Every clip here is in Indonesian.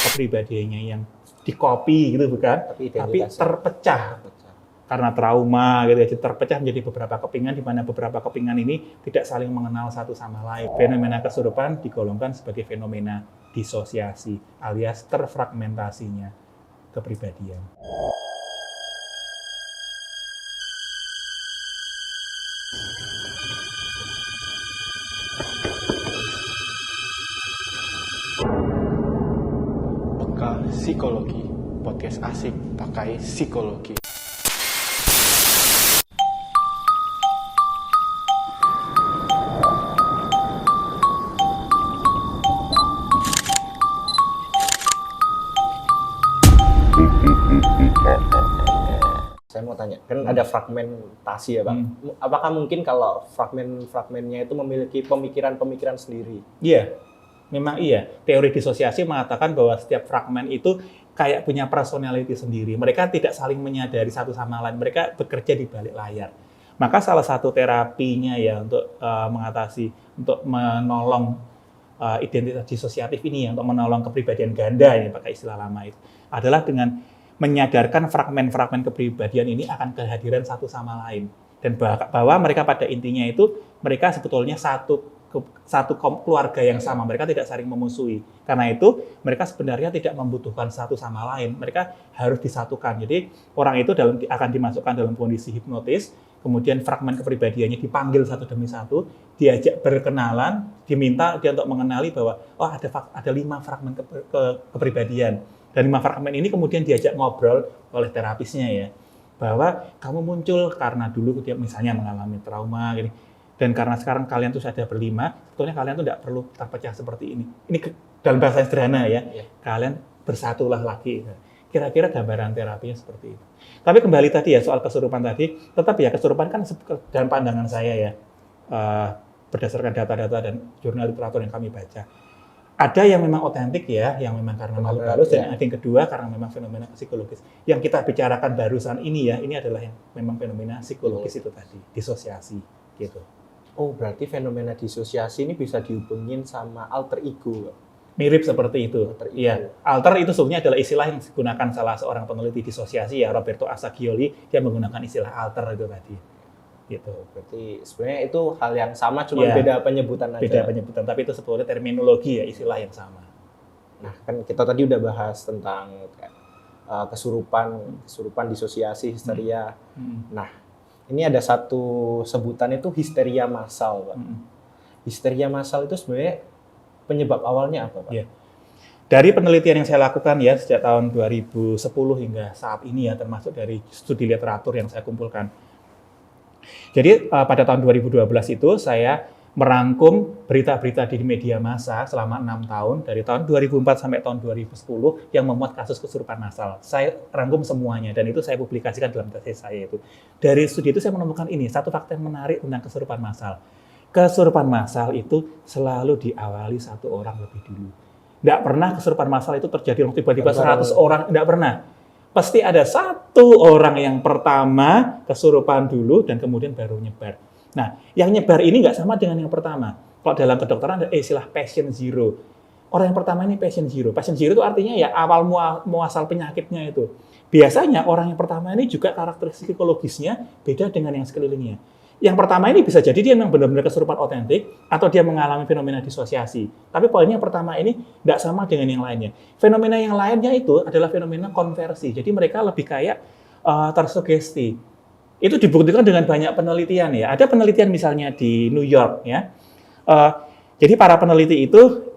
kepribadiannya yang di-copy gitu bukan, tapi terpecah karena trauma gitu ya, terpecah menjadi beberapa kepingan di mana beberapa kepingan ini tidak saling mengenal satu sama lain. Fenomena kesurupan digolongkan sebagai fenomena disosiasi alias terfragmentasinya kepribadian. Psikologi, podcast asik pakai psikologi. Saya mau tanya, kan ada fragmentasi ya Bang. Apakah mungkin kalau fragmennya itu memiliki pemikiran-pemikiran sendiri? Iya, memang iya. Teori disosiasi mengatakan bahwa setiap fragmen itu kayak punya personality sendiri. Mereka tidak saling menyadari satu sama lain. Mereka bekerja di balik layar. Maka salah satu terapinya ya untuk untuk menolong identitas disosiatif ini, untuk menolong kepribadian ganda ini pakai istilah lama itu, adalah dengan menyadarkan fragmen-fragmen kepribadian ini akan kehadiran satu sama lain. Dan bahwa mereka pada intinya itu, mereka sebetulnya satu keluarga yang sama, mereka tidak saling memusuhi. Karena itu, mereka sebenarnya tidak membutuhkan satu sama lain, mereka harus disatukan. Jadi, orang itu akan dimasukkan dalam kondisi hipnotis, kemudian fragmen kepribadiannya dipanggil satu demi satu, diajak berkenalan, diminta dia untuk mengenali bahwa, oh ada 5 fragmen kepribadian. Dan 5 fragmen ini kemudian diajak ngobrol oleh terapisnya ya, bahwa kamu muncul karena dulu dia misalnya mengalami trauma gini, dan karena sekarang kalian tuh sudah berlima, sebetulnya kalian tuh tidak perlu terpecah seperti ini. Ini dalam bahasa sederhana ya, kalian bersatulah lagi. Kira-kira gambaran terapinya seperti itu. Tapi kembali tadi ya soal kesurupan tadi, tetap ya kesurupan kan dalam pandangan saya ya, berdasarkan data-data dan jurnal literatur yang kami baca, ada yang memang otentik ya, yang memang karena makhluk halus, dan ada yang kedua karena memang fenomena psikologis. Yang kita bicarakan barusan ini ya, ini adalah yang memang fenomena psikologis itu tadi, disosiasi gitu. Oh, berarti fenomena disosiasi ini bisa dihubungin sama alter ego. Mirip seperti itu. Iya. Alter itu sebenarnya adalah istilah yang digunakan salah seorang peneliti disosiasi ya, Roberto Assagioli, dia menggunakan istilah alter itu tadi. Gitu. Berarti sebenarnya itu hal yang sama, cuma beda penyebutan aja. Beda penyebutan, tapi itu sebetulnya terminologi ya, istilah yang sama. Nah, kan kita tadi udah bahas tentang kesurupan disosiasi, histeria. Nah, ini ada satu sebutan itu histeria massal, Pak. Histeria massal itu sebenarnya penyebab awalnya apa, Pak? Ya. Dari penelitian yang saya lakukan ya sejak tahun 2010 hingga saat ini ya, termasuk dari studi literatur yang saya kumpulkan. Jadi pada tahun 2012 itu saya merangkum berita-berita di media massa selama 6 tahun, dari tahun 2004 sampai tahun 2010 yang memuat kasus kesurupan massal. Saya rangkum semuanya dan itu saya publikasikan dalam tesis saya itu. Dari studi itu saya menemukan ini, satu fakta yang menarik tentang kesurupan massal. Kesurupan massal itu selalu diawali satu orang lebih dulu. Tidak pernah kesurupan massal itu terjadi tiba-tiba 100 orang, tidak pernah. Pasti ada satu orang yang pertama kesurupan dulu dan kemudian baru nyebar. Nah, yang nyebar ini nggak sama dengan yang pertama. Kalau dalam kedokteran ada istilah patient zero. Orang yang pertama ini patient zero. Patient zero itu artinya ya awal muasal penyakitnya itu. Biasanya orang yang pertama ini juga karakteristik psikologisnya beda dengan yang sekelilingnya. Yang pertama ini bisa jadi dia memang benar-benar kesurupan otentik atau dia mengalami fenomena disosiasi. Tapi poinnya yang pertama ini tidak sama dengan yang lainnya. Fenomena yang lainnya itu adalah fenomena konversi. Jadi mereka lebih kayak tersugesti. Itu dibuktikan dengan banyak penelitian ya. Ada penelitian misalnya di New York ya. Jadi para peneliti itu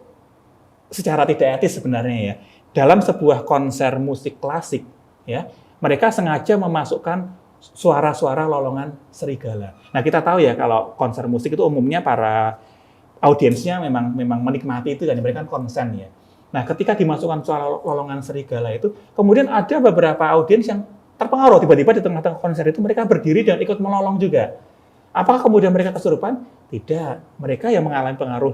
secara tidak etis sebenarnya ya, dalam sebuah konser musik klasik ya, mereka sengaja memasukkan suara-suara lolongan serigala. Nah, kita tahu ya kalau konser musik itu umumnya para audiensnya memang menikmati itu dan mereka konsen ya. Nah, ketika dimasukkan suara lolongan serigala itu, kemudian ada beberapa audiens yang terpengaruh tiba-tiba di tengah-tengah konser itu mereka berdiri dan ikut melolong juga. Apakah kemudian mereka kesurupan? Tidak. Mereka yang mengalami pengaruh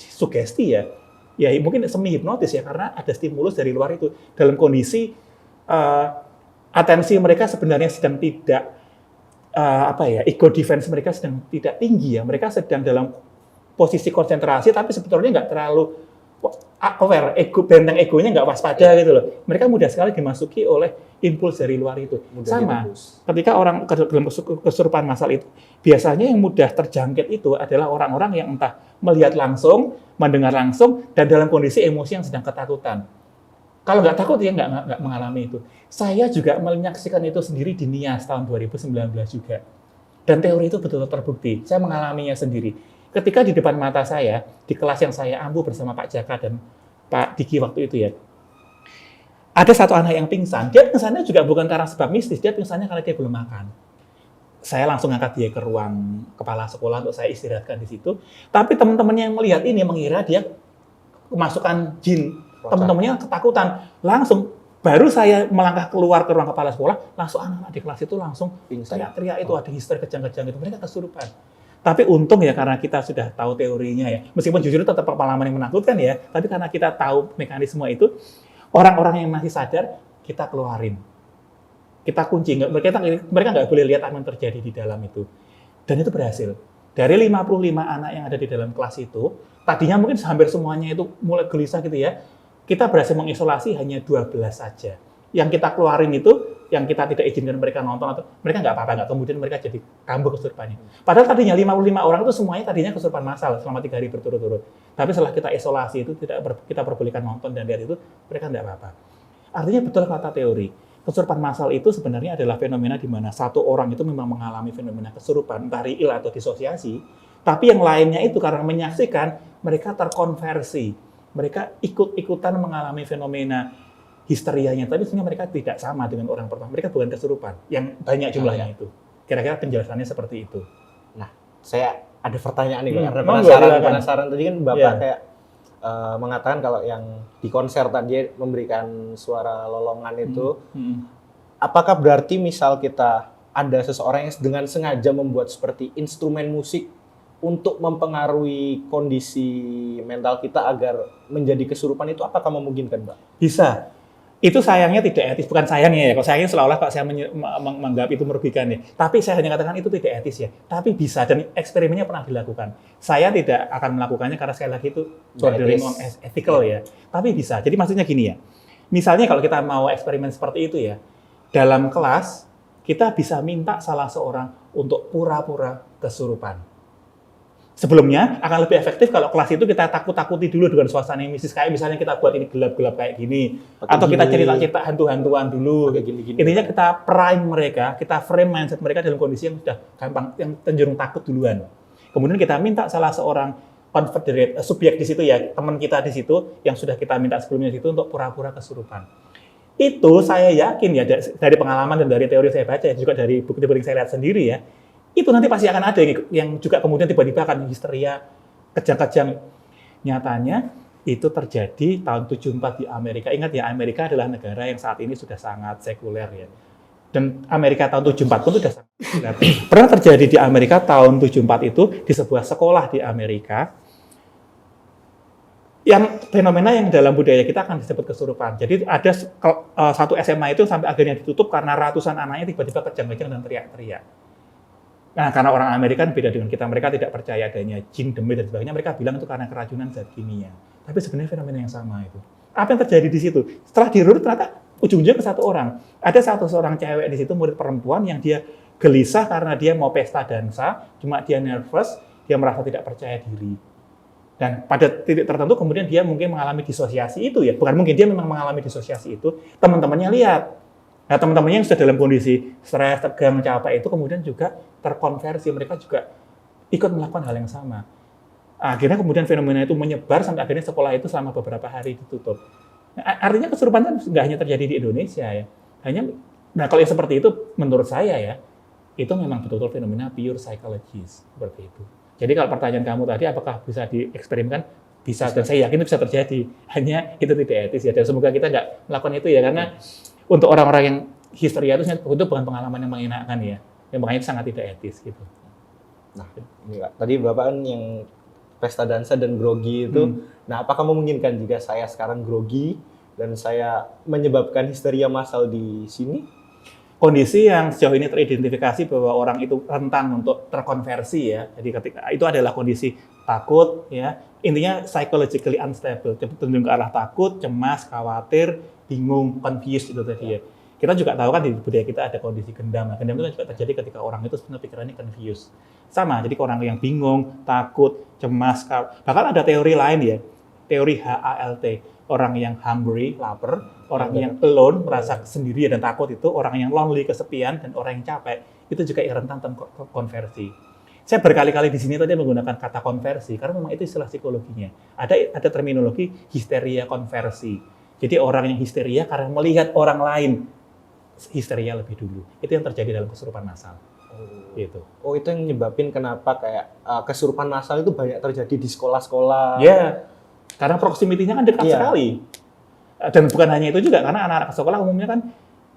sugesti ya. Ya mungkin semi hipnotis ya, karena ada stimulus dari luar itu. Dalam kondisi atensi mereka sebenarnya sedang tidak ego defense mereka sedang tidak tinggi ya. Mereka sedang dalam posisi konsentrasi tapi sebetulnya nggak terlalu aware, benteng egonya nggak waspada gitu loh. Mereka mudah sekali dimasuki oleh impuls dari luar itu. Sama, ketika orang dalam kesurupan massal itu, biasanya yang mudah terjangkit itu adalah orang-orang yang entah melihat langsung, mendengar langsung, dan dalam kondisi emosi yang sedang ketakutan. Kalau nggak takut ya nggak mengalami itu. Saya juga menyaksikan itu sendiri di NIAS tahun 2019 juga. Dan teori itu betul-betul terbukti. Saya mengalaminya sendiri. Ketika di depan mata saya, di kelas yang saya ampu bersama Pak Jaka dan Pak Diki waktu itu ya, ada satu anak yang pingsan. Dia pingsannya juga bukan karena sebab mistis, dia pingsannya karena dia belum makan. Saya langsung angkat dia ke ruang kepala sekolah untuk saya istirahatkan di situ. Tapi teman-teman yang melihat ini mengira dia kemasukan jin. Teman-temannya ketakutan. Langsung baru saya melangkah keluar ke ruang kepala sekolah, langsung anak-anak di kelas itu langsung teriak-teriak itu ada histeri kejang-kejang itu. Mereka kesurupan. Tapi untung ya karena kita sudah tahu teorinya ya. Meskipun jujur itu tetap pengalaman yang menakutkan ya, tapi karena kita tahu mekanisme itu, orang-orang yang masih sadar kita keluarin. Kita kunci, mereka nggak boleh lihat apa yang terjadi di dalam itu. Dan itu berhasil. Dari 55 anak yang ada di dalam kelas itu, tadinya mungkin hampir semuanya itu mulai gelisah gitu ya. Kita berhasil mengisolasi hanya 12 saja. Yang kita keluarin itu, yang kita tidak izinkan mereka nonton, atau mereka nggak apa-apa, nggak kemudian mereka jadi kambuh kesurupannya. Padahal tadinya 55 orang itu semuanya tadinya kesurupan massal selama 3 hari berturut-turut. Tapi setelah kita isolasi itu, kita perbolehkan nonton dan lihat itu, mereka nggak apa-apa. Artinya betul kata teori. Kesurupan massal itu sebenarnya adalah fenomena di mana satu orang itu memang mengalami fenomena kesurupan, entah real atau disosiasi, tapi yang lainnya itu karena menyaksikan, mereka terkonversi. Mereka ikut-ikutan mengalami fenomena histerianya, tapi sebenarnya mereka tidak sama dengan orang pertama. Mereka bukan kesurupan, yang banyak jumlahnya itu. Kira-kira penjelasannya seperti itu. Nah, saya ada pertanyaan nih, karena penasaran tadi kan Bapak kayak mengatakan kalau yang di konser tadi memberikan suara lolongan itu, apakah berarti misal kita ada seseorang yang dengan sengaja membuat seperti instrumen musik untuk mempengaruhi kondisi mental kita agar menjadi kesurupan itu, apakah memungkinkan, Mbak? Bisa. Itu sayangnya tidak etis, bukan sayangnya ya. Kalau sayangnya seolah-olah Pak saya menganggap itu merugikan ya. Tapi saya hanya katakan itu tidak etis ya. Tapi bisa, dan eksperimennya pernah dilakukan. Saya tidak akan melakukannya karena sekali lagi itu bordering on ethical ya. Tapi bisa. Jadi maksudnya gini ya. Misalnya kalau kita mau eksperimen seperti itu ya, dalam kelas kita bisa minta salah seorang untuk pura-pura kesurupan. Sebelumnya akan lebih efektif kalau kelas itu kita takut-takuti dulu dengan suasana yang mistis, kayak misalnya kita buat ini gelap-gelap kayak gini, atau kita cerita-cerita hantu-hantuan dulu. Intinya kita prime mereka, kita frame mindset mereka dalam kondisi yang sudah gampang, yang cenderung takut duluan. Kemudian kita minta salah seorang confederate subjek di situ ya, teman kita di situ yang sudah kita minta sebelumnya di situ untuk pura-pura kesurupan. Itu saya yakin ya dari pengalaman dan dari teori saya baca, juga dari bukti-bukti saya lihat sendiri ya. Itu nanti pasti akan ada yang juga kemudian tiba-tiba akan histeria kejang-kejang. Nyatanya itu terjadi tahun 74 di Amerika. Ingat ya, Amerika adalah negara yang saat ini sudah sangat sekuler ya. Dan Amerika tahun 74 pun sudah sangat sekuler. Pernah terjadi di Amerika tahun 74 itu di sebuah sekolah di Amerika yang fenomena yang dalam budaya kita akan disebut kesurupan. Jadi ada satu SMA itu sampai akhirnya ditutup karena ratusan anaknya tiba-tiba kejang-kejang dan teriak-teriak. Nah, karena orang Amerika beda dengan kita, mereka tidak percaya adanya jin, demit, dan sebagainya. Mereka bilang itu karena keracunan zat kimia. Tapi sebenarnya fenomena yang sama itu. Apa yang terjadi di situ? Setelah dirunut, ternyata ujung-ujungnya ke satu orang. Ada seorang cewek di situ, murid perempuan, yang dia gelisah karena dia mau pesta dansa, cuma dia nervous, dia merasa tidak percaya diri. Dan pada titik tertentu kemudian dia mungkin mengalami disosiasi itu ya. Bukan mungkin, dia memang mengalami disosiasi itu. Teman-temannya lihat. Nah, teman-temannya yang sudah dalam kondisi stres, tegang, capek itu kemudian juga terkonversi, mereka juga ikut melakukan hal yang sama. Akhirnya kemudian fenomena itu menyebar sampai akhirnya sekolah itu selama beberapa hari ditutup. Nah, artinya kesurupan kan nggak hanya terjadi di Indonesia ya. Nah kalau yang seperti itu menurut saya ya, itu memang betul-betul fenomena pure psychologist seperti itu. Jadi kalau pertanyaan kamu tadi apakah bisa dieksperimenkan? Bisa, dan saya yakin itu bisa terjadi. Hanya itu tidak etis ya, dan semoga kita nggak melakukan itu ya, karena untuk orang-orang yang histeria itu bukan pengalaman yang mengenakan ya, yang makanya sangat tidak etis gitu. Nah, ini Pak, tadi Bapak kan yang pesta dansa dan grogi itu, nah apakah memungkinkan jika saya sekarang grogi dan saya menyebabkan histeria massal di sini? Kondisi yang sejauh ini teridentifikasi bahwa orang itu rentan untuk terkonversi ya, jadi ketika itu adalah kondisi takut, ya. Intinya psychologically unstable, cenderung ke arah takut, cemas, khawatir, bingung, confused itu tadi ya. Kita juga tahu kan di budaya kita ada kondisi gendam. Nah, gendam itu juga terjadi ketika orang itu sebenarnya pikirannya confused. Sama, jadi orang yang bingung, takut, cemas, bahkan ada teori lain ya, teori HALT. Orang yang hungry, lapar, orang yang alone, merasa sendiri dan takut itu, orang yang lonely, kesepian, dan orang yang capek, itu juga rentan konversi. Saya berkali-kali di sini tadi menggunakan kata konversi, karena memang itu istilah psikologinya. Ada terminologi histeria konversi. Jadi orang yang histeria karena melihat orang lain histeria lebih dulu. Itu yang terjadi dalam kesurupan massal. Gitu. Oh, itu yang nyebabin kenapa kayak kesurupan massal itu banyak terjadi di sekolah-sekolah. Ya, karena proximity-nya kan dekat sekali. Dan bukan hanya itu juga, karena anak-anak sekolah umumnya kan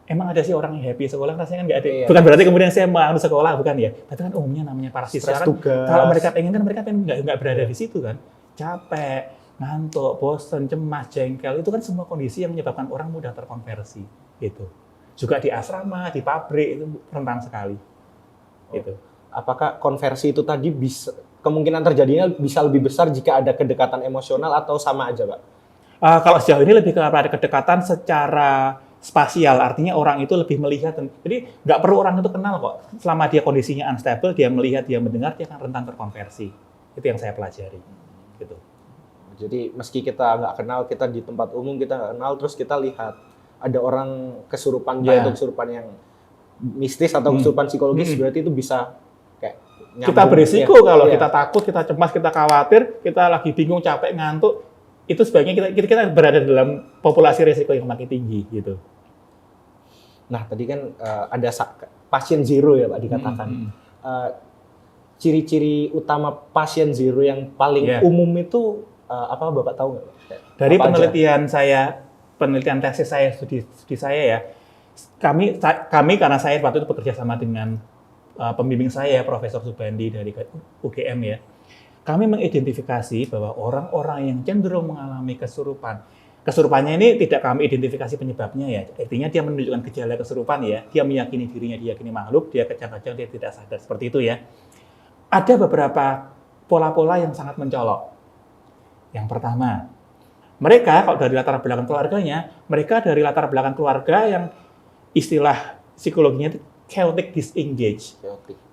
emang ada sih orang yang happy sekolah, rasanya kan nggak ada. Bukan berarti kemudian saya mau sekolah, bukan ya. Tapi kan umumnya namanya para siswa kan, kalau mereka pengen kan mereka pengen nggak berada di situ kan. Capek, ngantuk, bosan, cemas, jengkel, itu kan semua kondisi yang menyebabkan orang mudah terkonversi. Gitu. Juga di asrama, di pabrik, itu rentan sekali. Gitu. Apakah konversi itu tadi bisa kemungkinan terjadinya bisa lebih besar jika ada kedekatan emosional atau sama aja, Pak? Kalau sejauh ini lebih kepada kedekatan secara spasial, artinya orang itu lebih melihat. Jadi nggak perlu orang itu kenal kok. Selama dia kondisinya unstable, dia melihat, dia mendengar, dia akan rentan terkonversi. Itu yang saya pelajari. Gitu. Jadi meski kita nggak kenal, kita di tempat umum kita nggak kenal, terus kita lihat ada orang kesurupan, itu kesurupan yang mistis atau kesurupan psikologis, berarti itu bisa kayak nyambung. Kita berisiko kalau kita takut, kita cemas, kita khawatir, kita lagi bingung, capek, ngantuk, itu sebaiknya kita berada dalam populasi risiko yang makin tinggi gitu. Nah, tadi kan ada pasien zero ya, Pak, dikatakan. Ciri-ciri utama pasien zero yang paling umum itu apa, Bapak tahu nggak, Pak? Dari penelitian tesis saya, studi saya ya, kami karena saya waktu itu bekerja sama dengan pembimbing saya, Profesor Subandi dari UGM ya, kami mengidentifikasi bahwa orang-orang yang cenderung mengalami kesurupannya ini tidak kami identifikasi penyebabnya ya, artinya dia menunjukkan gejala kesurupan ya, dia meyakini dirinya, dia yakini makhluk, dia kejang-kejang, dia tidak sadar, seperti itu ya. Ada beberapa pola-pola yang sangat mencolok. Yang pertama, mereka kalau dari latar belakang keluarganya, mereka dari latar belakang keluarga yang istilah psikologinya itu chaotic disengage.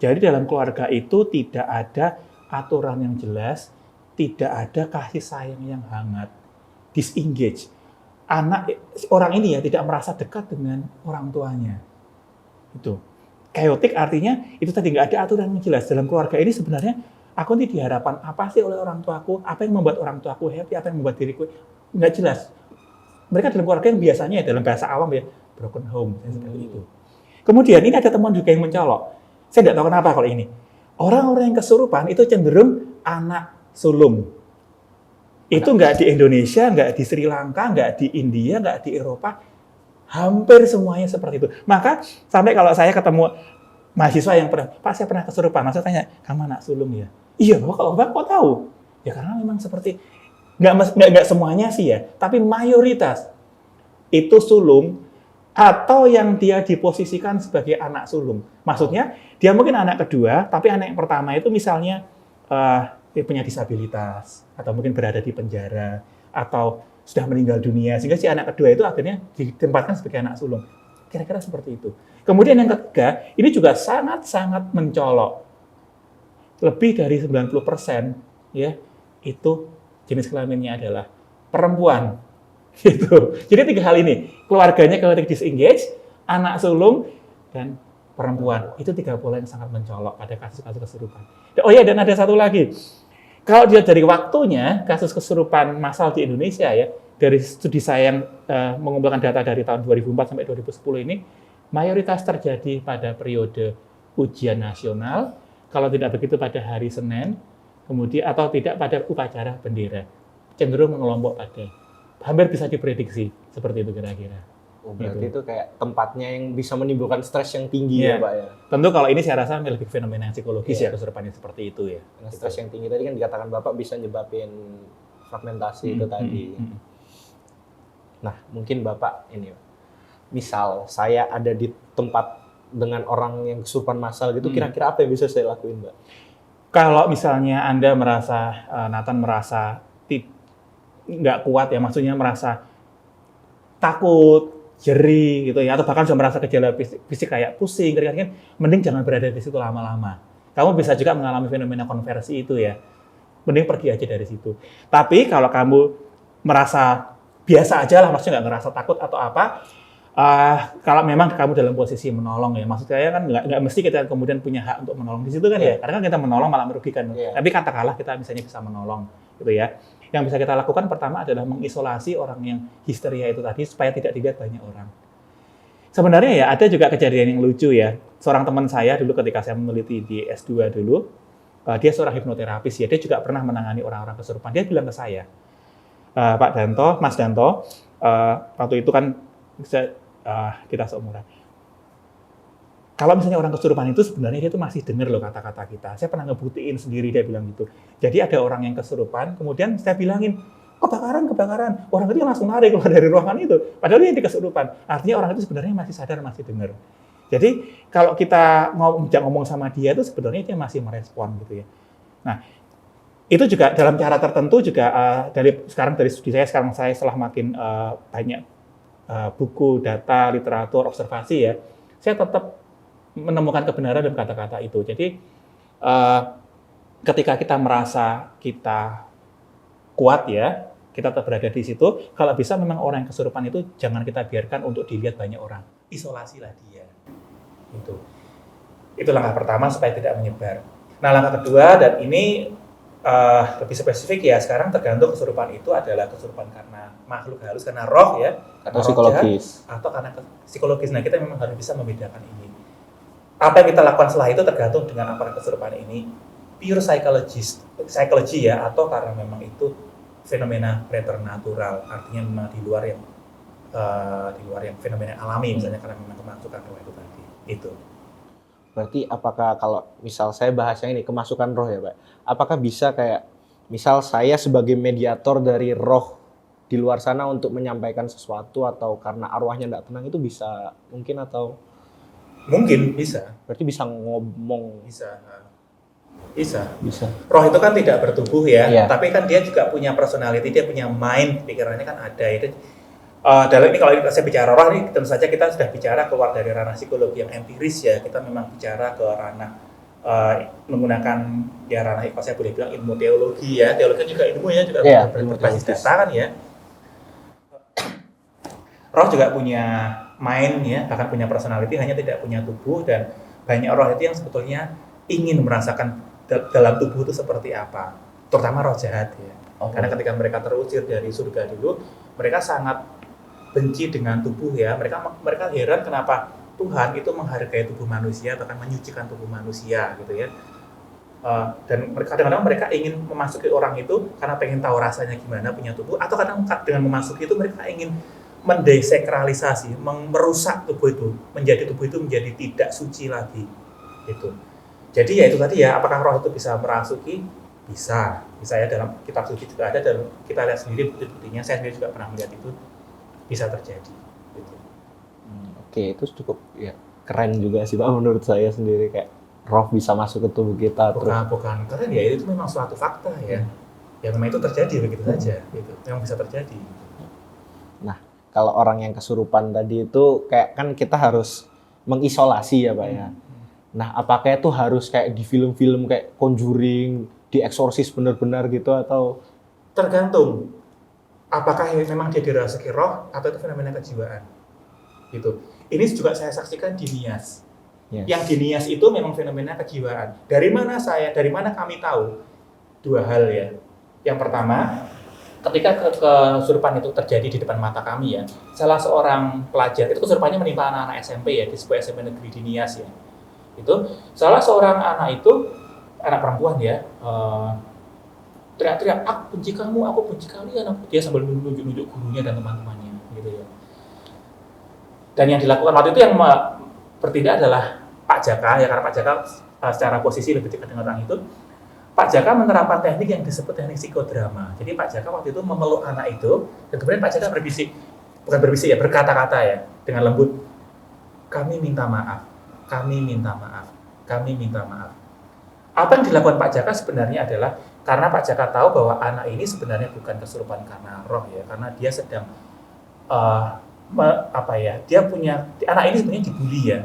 Jadi dalam keluarga itu tidak ada aturan yang jelas, tidak ada kasih sayang yang hangat. Disengage. Orang ini ya tidak merasa dekat dengan orang tuanya. Itu. Chaotic artinya itu tadi nggak ada aturan yang jelas. Dalam keluarga ini sebenarnya aku nih diharapkan apa sih oleh orang tuaku? Apa yang membuat orang tuaku happy? Apa yang membuat diriku nggak jelas. Mereka dalam keluarga yang biasanya dalam bahasa awam ya broken home seperti itu. Kemudian ini ada temuan juga yang mencolok. Saya nggak tahu kenapa kalau ini. Orang-orang yang kesurupan itu cenderung anak sulung. Itu nggak di Indonesia, nggak di Sri Lanka, nggak di India, nggak di Eropa. Hampir semuanya seperti itu. Maka sampai kalau saya ketemu mahasiswa yang Pak saya pernah kesurupan, saya tanya, kamu anak sulung ya? Iya, kalau Bapak kok tahu? Ya karena memang seperti nggak semuanya sih ya, tapi mayoritas itu sulung atau yang dia diposisikan sebagai anak sulung. Maksudnya dia mungkin anak kedua, tapi anak yang pertama itu misalnya dia punya disabilitas atau mungkin berada di penjara atau sudah meninggal dunia, sehingga si anak kedua itu akhirnya ditempatkan sebagai anak sulung. Kira-kira seperti itu. Kemudian yang ketiga, ini juga sangat-sangat mencolok. Lebih dari 90% ya itu jenis kelaminnya adalah perempuan. Gitu. Jadi 3 hal ini, keluarganya chaotic disengage, anak sulung, dan perempuan. Itu 3 pola yang sangat mencolok pada kasus-kasus kesurupan. Oh ya, dan ada satu lagi. Kalau dilihat dari waktunya, kasus kesurupan massal di Indonesia ya, dari studi saya yang mengumpulkan data dari tahun 2004 sampai 2010 ini, mayoritas terjadi pada periode ujian nasional, kalau tidak begitu pada hari Senin, kemudian atau tidak pada upacara bendera. Cenderung mengelompok pada. Hampir bisa diprediksi seperti itu kira-kira. Oh, berarti itu kayak tempatnya yang bisa menimbulkan stres yang tinggi ya, Pak ya. Tentu kalau ini saya rasa lebih fenomena psikologis ya kesurupannya seperti itu ya. Nah, stres yang tinggi tadi kan dikatakan Bapak bisa nyebabin fragmentasi itu tadi. Nah, mungkin Bapak ini, misal saya ada di tempat dengan orang yang kesurupan massal gitu, kira-kira apa yang bisa saya lakuin, Mbak? Kalau misalnya Anda merasa, Nathan merasa nggak kuat ya, maksudnya merasa takut, jeri gitu ya, atau bahkan sudah merasa gejala fisik kayak pusing, keringat, mending jangan berada di situ lama-lama. Kamu bisa juga mengalami fenomena konversi itu ya. Mending pergi aja dari situ. Tapi kalau kamu merasa biasa aja lah, maksudnya nggak ngerasa takut atau apa, kalau memang kamu dalam posisi menolong ya, maksud saya kan nggak mesti kita kemudian punya hak untuk menolong di situ kan ya, karena kan kita menolong malah merugikan. Tapi katakanlah kita misalnya bisa menolong gitu ya. Yang bisa kita lakukan pertama adalah mengisolasi orang yang histeria itu tadi supaya tidak dilihat banyak orang. Sebenarnya ya ada juga kejadian yang lucu ya. Seorang teman saya dulu ketika saya meneliti di S2 dulu, dia seorang hipnoterapis ya, dia juga pernah menangani orang-orang kesurupan. Dia bilang ke saya, Pak Danto, Mas Danto, waktu itu kan kita seumuran. Kalau misalnya orang kesurupan itu sebenarnya dia tuh masih dengar loh kata-kata kita. Saya pernah ngebuktiin sendiri, dia bilang gitu. Jadi ada orang yang kesurupan, kemudian saya bilangin, kebakaran. Orang itu langsung lari keluar dari ruangan itu. Padahal dia kesurupan. Artinya orang itu sebenarnya masih sadar, masih dengar. Jadi kalau kita ngomong sama dia itu sebenarnya dia masih merespon gitu ya. Nah, itu juga dalam cara tertentu juga dari studi saya setelah makin banyak buku, data, literatur, observasi ya, saya tetap menemukan kebenaran dalam kata-kata itu. Jadi ketika kita merasa kita kuat ya, kita tetap berada di situ. Kalau bisa memang orang yang kesurupan itu jangan kita biarkan untuk dilihat banyak orang. Isolasilah dia. Itu langkah pertama supaya tidak menyebar. Nah, langkah kedua, dan ini lebih spesifik ya, sekarang tergantung kesurupan itu adalah kesurupan karena makhluk halus, karena roh ya, karena psikologis, atau karena psikologis. Nah, kita memang harus bisa membedakan ini. Apa yang kita lakukan setelah itu tergantung dengan apakah kesurupan ini pure psychology ya, atau karena memang itu fenomena preternatural, artinya memang di luar yang fenomena alami, misalnya karena memang kemasukan roh itu tadi. Itu. Berarti apakah kalau misal saya bahasnya ini kemasukan roh ya Pak, apakah bisa kayak misal saya sebagai mediator dari roh di luar sana untuk menyampaikan sesuatu, atau karena arwahnya tidak tenang itu bisa mungkin, atau mungkin bisa. Berarti bisa ngomong. Bisa. Roh itu kan tidak bertubuh ya, tapi kan dia juga punya personality, dia punya mind, pikirannya kan ada. Itu dalam ini kalau saya bicara roh ini tentu saja kita sudah bicara keluar dari ranah psikologi yang empiris ya. Kita memang bicara ke ranah menggunakan ya ranah, kalau saya boleh bilang ilmu teologi ya. Teologi juga ilmu ya, juga berbasis data kan ya. Roh juga punya mind ya, bahkan punya personality, hanya tidak punya tubuh, dan banyak roh itu yang sebetulnya ingin merasakan dalam tubuh itu seperti apa, terutama roh jahat ya. Karena ketika mereka terusir dari surga dulu, mereka sangat benci dengan tubuh ya. Mereka heran kenapa Tuhan itu menghargai tubuh manusia, bahkan menyucikan tubuh manusia gitu ya. Dan kadang-kadang mereka ingin memasuki orang itu karena pengen tahu rasanya gimana punya tubuh, atau kadang dengan memasuki itu mereka ingin mendesakralisasi, merusak tubuh itu, tubuh itu menjadi tidak suci lagi. Itu. Jadi ya itu tadi ya, apakah roh itu bisa merasuki? Bisa ya, dalam kitab suci juga ada, dan kita lihat sendiri bukti-buktinya. Saya sendiri juga pernah melihat itu bisa terjadi. Gitu. Oke, itu cukup ya keren juga sih Pak menurut saya sendiri, kayak roh bisa masuk ke tubuh kita. Bukan keren ya, itu memang suatu fakta ya. Ya memang itu terjadi begitu saja. Gitu. Memang bisa terjadi. Nah, kalau orang yang kesurupan tadi itu kayak kan kita harus mengisolasi ya Pak ya. Nah, apakah itu harus kayak di film-film kayak Conjuring, di eksorsis benar-benar gitu, atau tergantung apakah memang dia dirasuki roh atau itu fenomena kejiwaan. Gitu. Ini juga saya saksikan di Nias. Yang di Nias itu memang fenomena kejiwaan. Dari mana kami tahu? Dua hal ya. Yang pertama, ketika kesurupan itu terjadi di depan mata kami ya, salah seorang pelajar, itu kesurupannya menimpa anak-anak SMP ya, di sebuah SMP negeri di Nias ya. Itu salah seorang anak itu, anak perempuan ya, teriak-teriak, aku benci kalian, dia sambil nunjuk-nunjuk gurunya dan teman-temannya gitu ya. Dan yang dilakukan waktu itu yang bertindak adalah Pak Jaka ya, karena Pak Jaka secara posisi lebih dekat dengan orang itu. Pak Jaka menerapkan teknik yang disebut teknik psikodrama. Jadi Pak Jaka waktu itu memeluk anak itu, dan kemudian Pak Jaka berkata-kata ya, dengan lembut, kami minta maaf. Apa yang dilakukan Pak Jaka sebenarnya adalah karena Pak Jaka tahu bahwa anak ini sebenarnya bukan kesurupan karena roh ya, karena dia sedang dia punya anak ini sebenarnya dibully ya.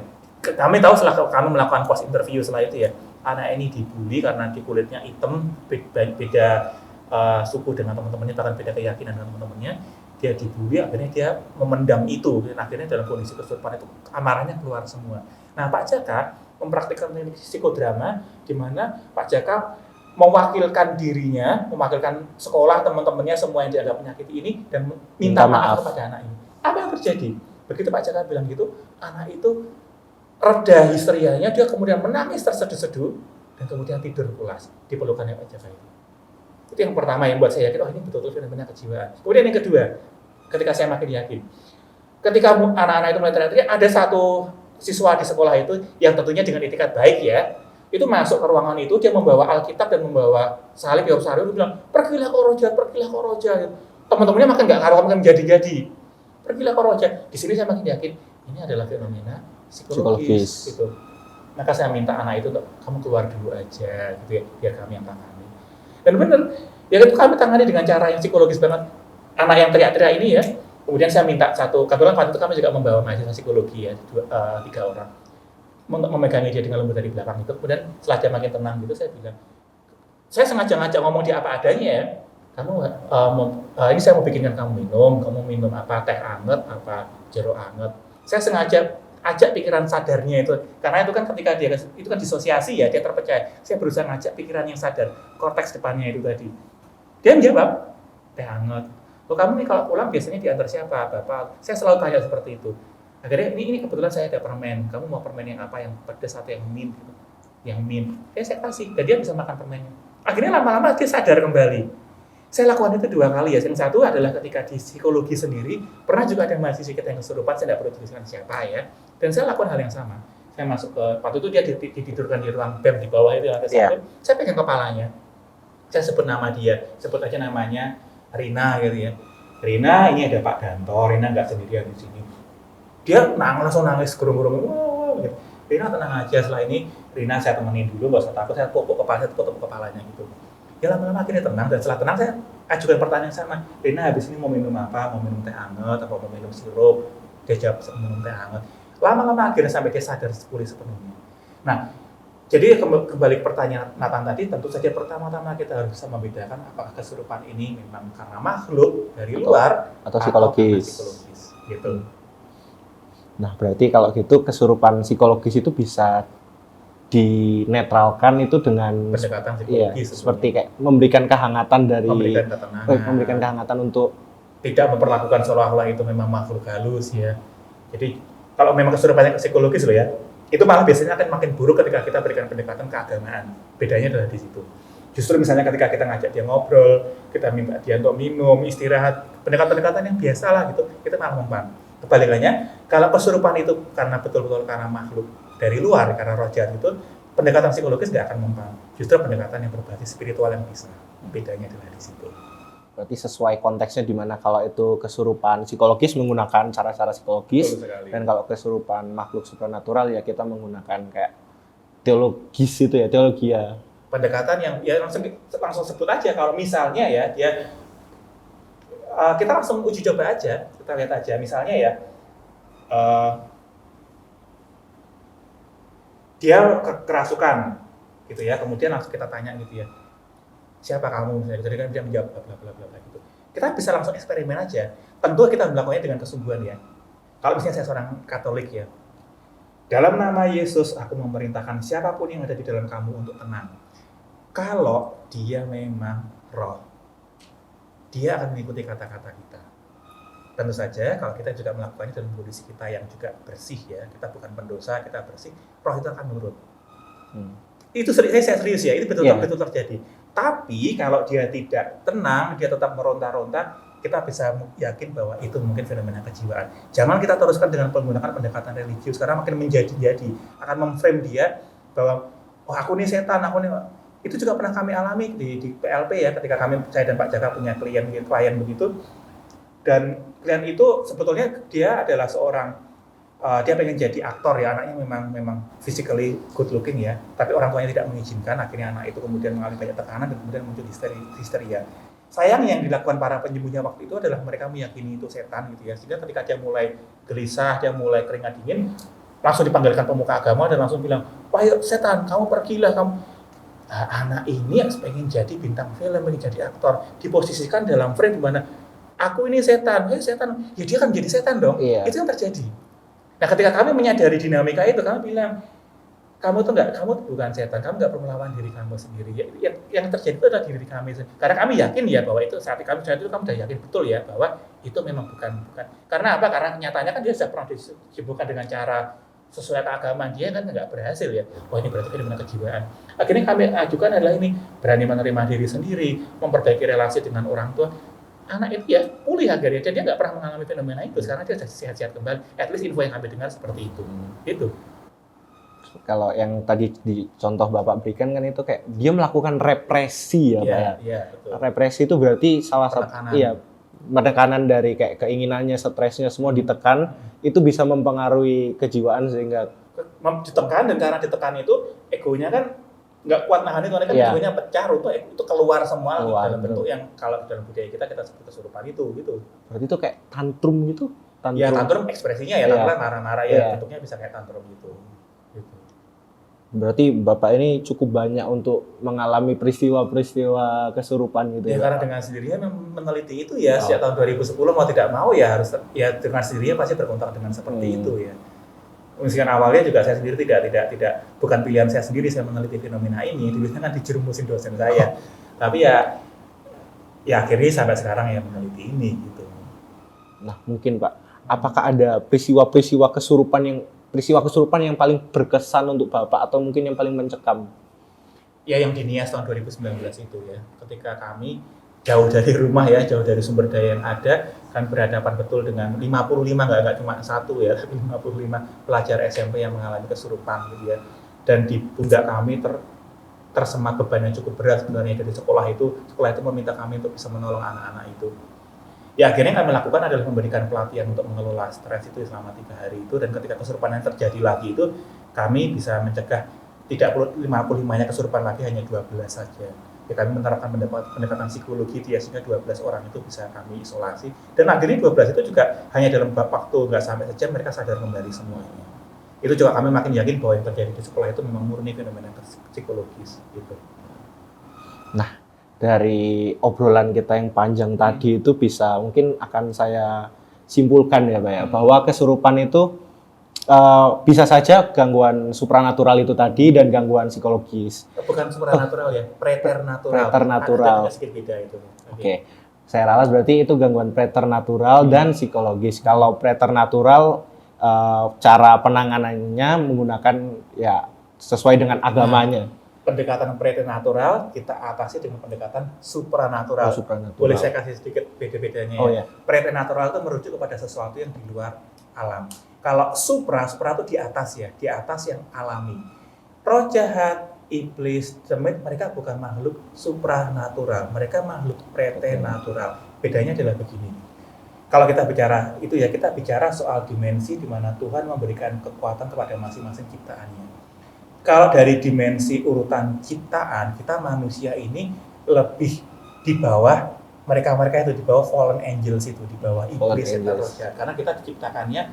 Kami tahu setelah kami melakukan post interview setelah itu ya, anak ini dibully karena di kulitnya hitam, beda suku dengan teman-temannya, bahkan beda keyakinan dengan teman-temannya. Dia dibully, akhirnya dia memendam itu, dan akhirnya dalam kondisi kesurupan itu amarahnya keluar semua. Nah, Pak Jaka mempraktikkan teknik psikodrama di mana Pak Jaka mewakilkan dirinya, mewakilkan sekolah, teman-temannya, semua yang dianggap penyakiti ini dan minta maaf kepada anak ini. Apa yang terjadi? Begitu Pak Jaka bilang gitu, anak itu reda histerianya, dia kemudian menangis terseduh-seduh dan kemudian tidur pulas di pelukannya Pak Jaka itu. Itu yang pertama yang buat saya yakin, ini betul-betul fenomena kejiwaan. Kemudian yang kedua, ketika saya makin yakin, ketika anak-anak itu mulai teriak-teriak, ada satu siswa di sekolah itu yang tentunya dengan etikat baik ya, itu masuk ke ruangan itu, dia membawa Alkitab dan membawa salib ya, dia bilang, pergilah kau roja, pergilah kau roja. Teman-temannya makin nggak karuan, makin menjadi-jadi. Pergilah kau roja. Di sini saya makin yakin, ini adalah fenomena psikologis. Gitu. Maka saya minta anak itu, kamu keluar dulu aja, gitu ya, biar kami yang tangani. Dan benar, ya itu kami tangani dengan cara yang psikologis banget. Anak yang teriak-teriak ini ya, kemudian saya minta kebetulan waktu itu kami juga membawa mahasiswa psikologi ya, 3 orang. Memegangi dia dengan lembut dari belakang itu, kemudian setelah dia makin tenang gitu, saya bilang, saya sengaja ngajak ngomong dia apa adanya ya, kamu ini saya mau bikinkan kamu minum apa, teh anget, apa jeruk anget. Saya sengaja ajak pikiran sadarnya itu, karena itu kan ketika dia, itu kan disosiasi ya, dia terpercaya. Saya berusaha ngajak pikiran yang sadar, korteks depannya itu tadi. Dia menjawab, teh anget. Loh, kamu nih kalau pulang biasanya diantar siapa? Bapak. Saya selalu tanya seperti itu. Akhirnya ini kebetulan saya ada permen. Kamu mau permen yang apa? Yang pedas atau yang mint? Gitu. Yang mint. Saya kasih. Dan dia bisa makan permennya. Akhirnya lama-lama dia sadar kembali. Saya lakukan itu 2 kali ya. Yang satu adalah ketika di psikologi sendiri, pernah juga ada mahasiswa kita yang kesurupan, saya tidak perlu tuliskan siapa ya. Dan saya lakukan hal yang sama. Saya masuk ke, waktu itu dia ditidurkan di ruang BEM di bawah itu yang ada satu. Saya pegang kepalanya. Saya sebut nama dia. Sebut aja namanya Rina gitu ya. Rina, ini ada Pak Danto. Rina nggak sendirian di sini. Dia langsung nangis gerung-gerung, gitu. Rina tenang aja, setelah ini Rina saya temenin dulu, nggak usah takut, saya tepuk kepalanya gitu. Ya lama-lama akhirnya tenang, dan setelah tenang saya ajukan pertanyaan sama, Rina habis ini mau minum apa? Mau minum teh hangat, atau mau minum sirup? Dia jawab minum teh hangat. Lama-lama akhirnya sampai dia sadar pulih sepenuhnya. Nah, jadi kembali ke pertanyaan Nathan tadi, tentu saja pertama-tama kita harus bisa membedakan apakah kesurupan ini memang karena makhluk dari luar atau psikologis. Gitu. Nah, berarti kalau gitu kesurupan psikologis itu bisa dinetralkan itu dengan pendekatan psikologis. Iya, seperti kayak memberikan kehangatan dari memberikan kehangatan untuk tidak memperlakukan seolah-olah itu memang makhluk halus ya. Jadi kalau memang kesurupannya psikologis loh ya, itu malah biasanya akan makin buruk ketika kita berikan pendekatan keagamaan. Bedanya adalah di situ. Justru misalnya ketika kita ngajak dia ngobrol, kita minta dia untuk minum, istirahat, pendekatan-pendekatan yang biasa lah gitu, kita malah mempan. Kebalikannya, kalau kesurupan itu karena betul-betul karena makhluk dari luar, karena roh jahat itu, pendekatan psikologis nggak akan mempan. Justru pendekatan yang berbasis spiritual yang bisa. Bedanya adalah di situ. Berarti sesuai konteksnya di mana kalau itu kesurupan psikologis menggunakan cara-cara psikologis, dan kalau kesurupan makhluk supranatural ya kita menggunakan kayak teologis itu ya, teologi ya. Pendekatan yang ya langsung sebut aja, kalau misalnya ya dia kita langsung uji coba aja, kita lihat aja misalnya ya dia kerasukan gitu ya, kemudian langsung kita tanya gitu ya, siapa kamu misalnya, jadi kan dia menjawab bla bla bla gitu. Kita bisa langsung eksperimen aja. Tentu kita melakukannya dengan kesungguhan ya. Kalau misalnya saya seorang Katolik ya, dalam nama Yesus aku memerintahkan siapapun yang ada di dalam kamu untuk tenang. Kalau dia memang roh, dia akan mengikuti kata-kata kita. Tentu saja kalau kita juga melakukannya dalam kondisi kita yang juga bersih ya, kita bukan pendosa, kita bersih, roh itu akan nurut. Itu saya serius ya, itu betul-betul terjadi. Tapi kalau dia tidak tenang, dia tetap meronta-ronta, kita bisa yakin bahwa itu mungkin fenomena kejiwaan. Jangan kita teruskan dengan menggunakan pendekatan religius, karena makin menjadi-jadi, akan memframe dia bahwa, oh aku nih setan, aku nih. Itu juga pernah kami alami di PLP ya, ketika saya dan Pak Jaka punya klien begitu. Dan klien itu sebetulnya dia adalah seorang dia pengen jadi aktor ya, anaknya memang physically good looking ya, tapi orang tuanya tidak mengizinkan, akhirnya anak itu kemudian mengalami banyak tekanan dan kemudian muncul histeria. Sayang yang dilakukan para penyembuhnya waktu itu adalah mereka meyakini itu setan gitu ya, sehingga ketika dia mulai gelisah, dia mulai keringat dingin, langsung dipanggilkan pemuka agama dan langsung bilang, wah yuk setan, kamu pergilah kamu. Nah, anak ini yang pengen jadi bintang film, pengen jadi aktor, diposisikan dalam frame di mana aku ini setan, setan, ya dia kan jadi setan dong, itu yang terjadi. Nah, ketika kami menyadari dinamika itu, kami bilang, kamu bukan setan, kamu nggak perlu melawan diri kamu sendiri. Yang terjadi itu adalah diri kami sendiri. Karena kami yakin ya bahwa itu saat kami itu kamu sudah yakin betul ya bahwa itu memang bukan. Karena apa? Karena kenyataannya kan dia sudah pernah disibukkan dengan cara sesuai keagamaan, dia kan nggak berhasil ya. Wah, ini berarti fenomena kejiwaan. Akhirnya kami ajukan adalah ini, berani menerima diri sendiri, memperbaiki relasi dengan orang tua. Anak itu ya pulih akhirnya, dan dia nggak pernah mengalami fenomena itu. Sekarang dia sudah sehat-sehat kembali. At least info yang kami dengar seperti itu. Itu. Kalau yang tadi di contoh Bapak berikan kan itu kayak dia melakukan represi ya, Pak ya. Iya, betul. Represi itu berarti salah satu penekanan dari kayak keinginannya, stresnya semua ditekan, itu bisa mempengaruhi kejiwaan sehingga ditekan, dan karena ditekan itu egonya kan nggak kuat nahan itu, kan egonya pecah, itu keluar semua dalam bentuk yang kalau dalam budaya kita sebut kesurupan itu gitu. Berarti itu kayak tantrum gitu? Ya tantrum ekspresinya ya, marah-marah ya, bentuknya bisa kayak tantrum gitu. Berarti Bapak ini cukup banyak untuk mengalami peristiwa-peristiwa kesurupan gitu ya? Karena dengan sendirinya meneliti itu ya, sejak tahun 2010 mau tidak mau ya harus ya dengan sendirinya pasti berkontak dengan seperti itu ya. Meskipun awalnya juga saya sendiri tidak bukan pilihan saya sendiri saya meneliti fenomena ini, dulunya kan dijerumusin dosen saya. Tapi ya akhirnya sampai sekarang ya meneliti ini gitu. Nah, mungkin Pak, apakah ada peristiwa kesurupan yang paling berkesan untuk Bapak atau mungkin yang paling mencekam? Ya yang di Nias tahun 2019 itu ya, ketika kami jauh dari rumah ya, jauh dari sumber daya yang ada, kan berhadapan betul dengan 55, nggak cuma satu ya, tapi 55 pelajar SMP yang mengalami kesurupan gitu ya. Dan di pundak kami tersemat beban yang cukup berat sebenarnya dari sekolah itu meminta kami untuk bisa menolong anak-anak itu. Ya akhirnya yang kami lakukan adalah memberikan pelatihan untuk mengelola stres itu selama 3 hari itu, dan ketika kesurupan yang terjadi lagi itu, kami bisa mencegah tidak perlu 55-nya kesurupan lagi, hanya 12 saja. Ya, kami menerapkan pendekatan psikologi dia sehingga 12 orang itu bisa kami isolasi, dan akhirnya 12 itu juga hanya dalam waktu nggak sampai sejam mereka sadar kembali semuanya. Itu juga kami makin yakin bahwa yang terjadi di sekolah itu memang murni fenomena psikologis gitu. Nah, dari obrolan kita yang panjang tadi itu mungkin akan saya simpulkan ya Pak ya, bahwa kesurupan itu bisa saja gangguan supranatural itu tadi dan gangguan psikologis. Bukan supranatural ya, preternatural. Preternatural. Ada sedikit beda itu. Oke. Saya ralas berarti itu gangguan preternatural dan psikologis. Kalau preternatural cara penanganannya menggunakan ya sesuai dengan agamanya. Pendekatan preternatural kita atasi dengan pendekatan supranatural. Boleh saya kasih sedikit beda-bedanya ya. Preternatural itu merujuk kepada sesuatu yang di luar alam. Kalau supra itu di atas ya, di atas yang alami. Roh jahat, iblis, demit, mereka bukan makhluk supranatural, mereka makhluk preternatural. Bedanya adalah begini. Kalau kita bicara itu ya, kita bicara soal dimensi di mana Tuhan memberikan kekuatan kepada masing-masing ciptaannya. Kalau dari dimensi urutan ciptaan, kita manusia ini lebih di bawah mereka itu, di bawah fallen angels itu, di bawah iblis atau roh jahat. Karena kita diciptakannya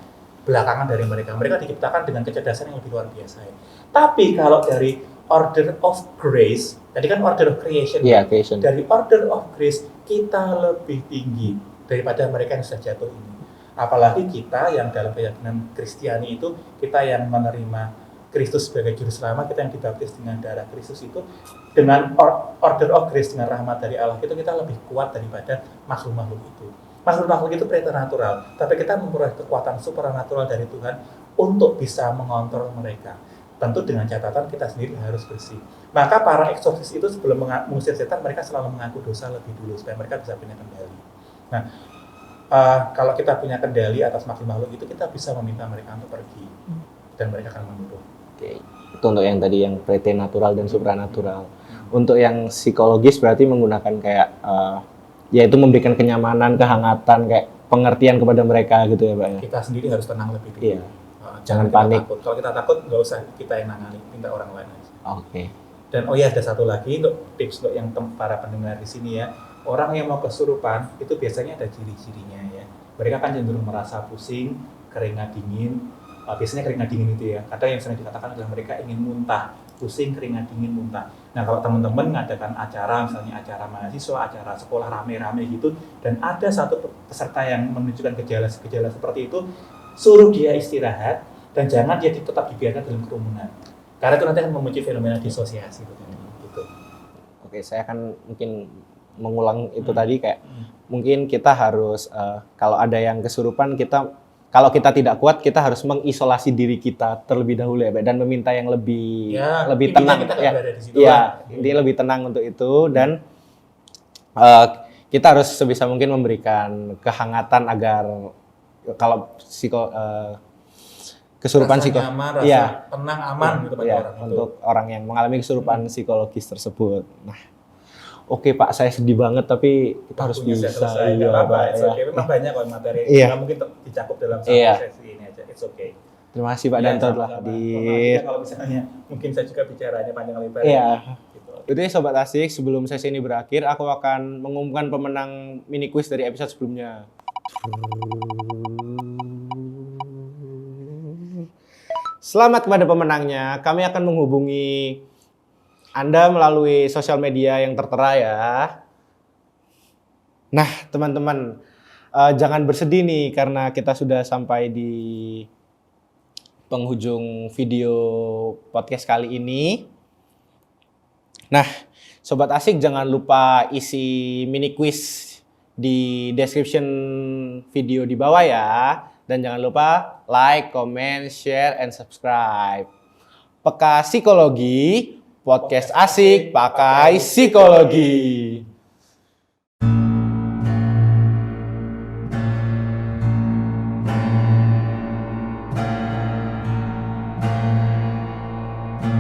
belakangan dari mereka. Mereka diciptakan dengan kecerdasan yang lebih luar biasa. Tapi kalau dari order of grace, tadi kan order of creation. Creation. Dari order of grace kita lebih tinggi daripada mereka yang sudah jatuh ini. Apalagi kita yang dalam keyakinan Kristiani itu, kita yang menerima Kristus sebagai juru selamat, kita yang dibaptis dengan darah Kristus itu, dengan order of grace, dengan rahmat dari Allah itu, kita lebih kuat daripada makhluk-makhluk itu. Makhluk-makhluk itu preternatural, tapi kita memperoleh kekuatan supernatural dari Tuhan untuk bisa mengontrol mereka. Tentu dengan catatan kita sendiri harus bersih. Maka para eksorsis itu sebelum mengusir setan, mereka selalu mengaku dosa lebih dulu supaya mereka bisa punya kendali. Nah, kalau kita punya kendali atas makhluk-makhluk itu, kita bisa meminta mereka untuk pergi dan mereka akan menurut. Oke. Itu untuk yang tadi yang preternatural dan supranatural. Untuk yang psikologis berarti menggunakan kayak yaitu memberikan kenyamanan, kehangatan, kayak pengertian kepada mereka gitu ya Pak ya. Kita sendiri harus tenang lebih dulu. Iya. Jangan kita panik. takut. Kalau kita takut nggak usah kita yang nangani, minta orang lain aja. Oke. Dan ada satu lagi untuk tips untuk yang para pendengar di sini ya. Orang yang mau kesurupan itu biasanya ada ciri-cirinya ya. Mereka kan cenderung merasa pusing, keringat dingin. Biasanya keringat dingin itu ya. Kadang yang sering dikatakan adalah mereka ingin muntah, pusing, keringat dingin, muntah. Nah kalau teman-teman mengadakan acara, misalnya acara mahasiswa, acara sekolah rame-rame gitu, dan ada satu peserta yang menunjukkan gejala-gejala seperti itu, suruh dia istirahat dan jangan dia tetap dibiarkan dalam kerumunan. Karena itu nanti akan memicu fenomena disosiasi gitu. Oke, saya akan mungkin mengulang itu tadi kayak mungkin kita harus kalau ada yang kesurupan kalau kita tidak kuat kita harus mengisolasi diri kita terlebih dahulu ya, dan meminta yang lebih tenang ya. Iya, intinya lebih tenang untuk itu dan kita harus sebisa mungkin memberikan kehangatan agar kalau kesurupan nyaman, rasa tenang, aman gitu pada orang itu. Untuk orang yang mengalami kesurupan psikologis tersebut. Nah, oke Pak, saya sedih banget tapi kita harus bisa. Iya, Pak. Oke, memang banyak kok materi. Nggak mungkin dicakup dalam satu sesi ini aja. It's okay. Terima kasih Pak Danto telah hadir. Kalau misalnya mungkin saya juga bicaranya panjang lebar. Iya. Gitu. Jadi Sobat Asik, sebelum sesi ini berakhir, aku akan mengumumkan pemenang mini quiz dari episode sebelumnya. Selamat kepada pemenangnya. Kami akan menghubungi Anda melalui sosial media yang tertera ya. Nah, teman-teman, jangan bersedih nih karena kita sudah sampai di penghujung video podcast kali ini. Nah, Sobat Asik jangan lupa isi mini quiz di description video di bawah ya. Dan jangan lupa like, comment, share, and subscribe. Peka Psikologi, podcast asik pakai psikologi.